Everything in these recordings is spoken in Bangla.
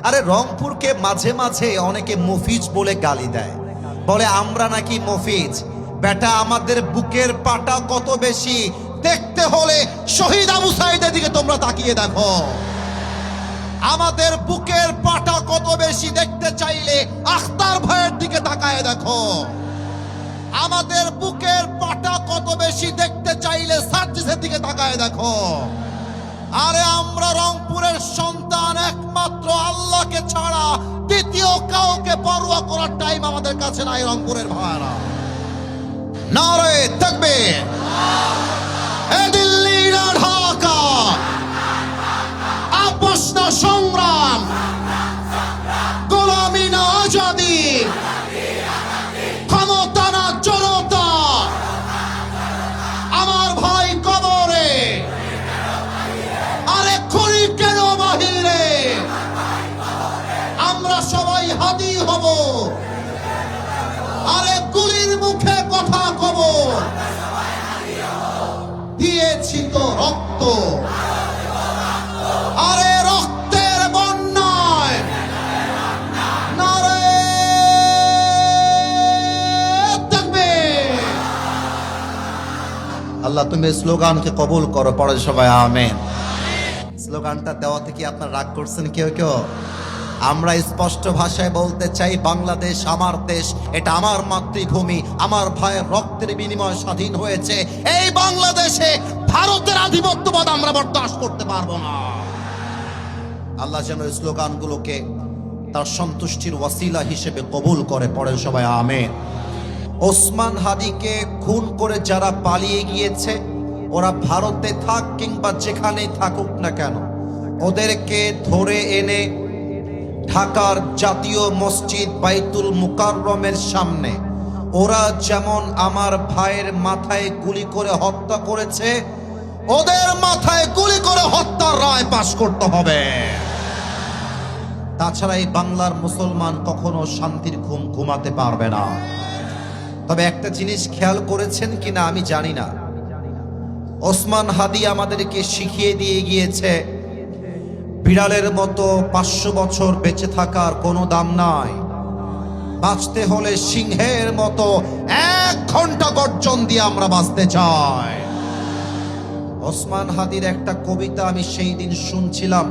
আরে রংপুরকে মাঝে মাঝে অনেকে মফিজ বলে গালি দেয়, বলে আমরা নাকি মফিজ। বেটা, আমাদের বুকের পাটা কত বেশি দেখতে হলে শহীদ আবু সাইদের দিকে তোমরা তাকিয়ে দেখো। আমাদের বুকের পাটা কত বেশি দেখতে চাইলে আখতার ভাইয়ের দিকে তাকায় দেখো। আমাদের বুকের পাটা কত বেশি দেখতে চাইলে সার্জিসের দিকে তাকায় দেখো। আরে আমরা রংপুরের সন্তান, একমাত্র আল্লাহকে ছাড়া দ্বিতীয় কাউকে পরোয়া করার টাইম আমাদের কাছে নাই। রংপুরের ভাইরা, নারে তাকবীর। এ দিল্লি না ঢাকা, আপোষ না সংগ্রাম, গোলামি না আজাদি, ক্ষমতা না জনতা। আমার ভাই কবরে, আরে খুনি কেন বাহিরে? আমরা সবাই হাদি হব, আরে গুলির মুখে কথা কব। দিয়েছি তো রক্ত, আরে রক্তের বন্যায় নারে তাকবীর। আল্লাহ তুমি স্লোগানকে কবুল করো, পড়ে সবাই আমিন। স্লোগানটা দেওয়াতে কি আপনার রাগ করছেন কেউ কেউ? আমরা স্পষ্ট ভাষায় বলতে চাই, বাংলাদেশ আমার দেশ, এটা আমার মাতৃভূমি, আমার ভাইয়ের রক্তের বিনিময়ে স্বাধীন হয়েছে এই বাংলাদেশে। ভারতের আধিপত্যবাদ আমরা বরদাস্ত করতে পারবো না। আল্লাহ যেন এই স্লোগানগুলোকে তার সন্তুষ্টির ওয়াসিলা হিসেবে কবুল করে, পড়ে সবাই আমিন। ওসমান হাদিকে খুন করে যারা পালিয়ে গিয়েছে, ওরা ভারতে থাক কিংবা যেখানেই থাকুক না কেন, ওদেরকে ধরে এনে ঢাকার জাতীয় মসজিদ বাইতুল মুকাররমের সামনে ওরা যেমন আমার ভাইয়ের মাথায় গুলি করে হত্যা করেছে, ওদের মাথায় গুলি করে হত্যার রায় পাশ করতে হবে। তাছাড়া এই বাংলার মুসলমান কখনো শান্তির ঘুম ঘুমাতে পারবে না। তবে একটা জিনিস খেয়াল করেছেন কিনা আমি জানি না, ওসমান হাদি আমাদেরকে শিখিয়ে দিয়ে গিয়েছে, বিড়ালের মতো 500 বছর বেঁচে থাকার কোনো দাম নাই। বাঁচতে হলে সিংহের মতো 1 ঘন্টা গর্জন দিয়ে আমরা বাঁচতে চাই। ওসমান হাদির একটা কবিতা আমি সেই দিন শুনছিলাম,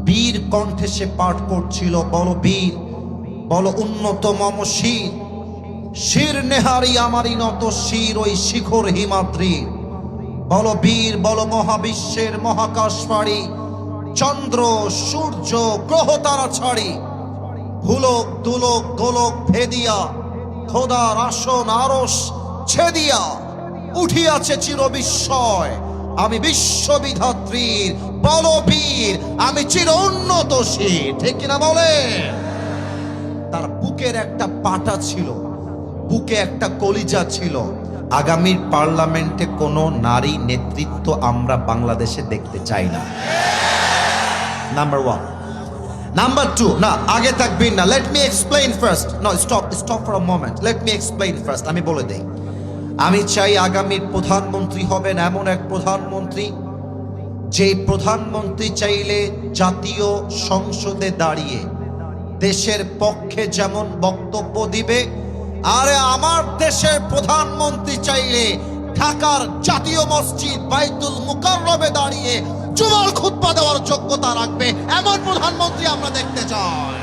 বীর কণ্ঠে সে পাঠ করছিল, বলো বীর, বলো উন্নত মম শির, শির নেহারি আমারই নত শির ওই শিখর হিমাদ্রি। বলো বীর, বলো মহাবিশ্বের মহাকাশ পাড়ি, চন্দ্র সূর্য গ্রহ তারা ছাড়ি, ভুলক দুলক গোলক ভেদিয়া, খোদার আসন আরশ ছেদিয়া, উঠিয়াছে চির বিস্ময় আমি বিশ্ববিধাত্রীর। বলো বীর, আমি চির উন্নত শির। ঠিক কিনা বলে? তার বুকের একটা পাটা ছিল, বুকে একটা কলিজা ছিল। আগামীর পার্লামেন্টে কোনো নারী নেতৃত্ব আমরা বাংলাদেশে দেখতে চাই না। নাম্বার 1। নাম্বার 2, না আগে তাকবীর না, let me explain first. No, stop for a moment, let me explain first. আমি বলে দেই, আমি চাই আগামীর প্রধানমন্ত্রী হবেন এমন এক প্রধানমন্ত্রী, যেই প্রধানমন্ত্রী চাইলে জাতীয় সংসদে দাঁড়িয়ে দেশের পক্ষে যেমন বক্তব্য দিবে, আরে আমার দেশের প্রধানমন্ত্রী চাইলে ঢাকার জাতীয় মসজিদ বাইতুল মুকাররমে দাঁড়িয়ে জুমার খুতবা দেওয়ার যোগ্যতা রাখবে, এমন প্রধানমন্ত্রী আমরা দেখতে চাই।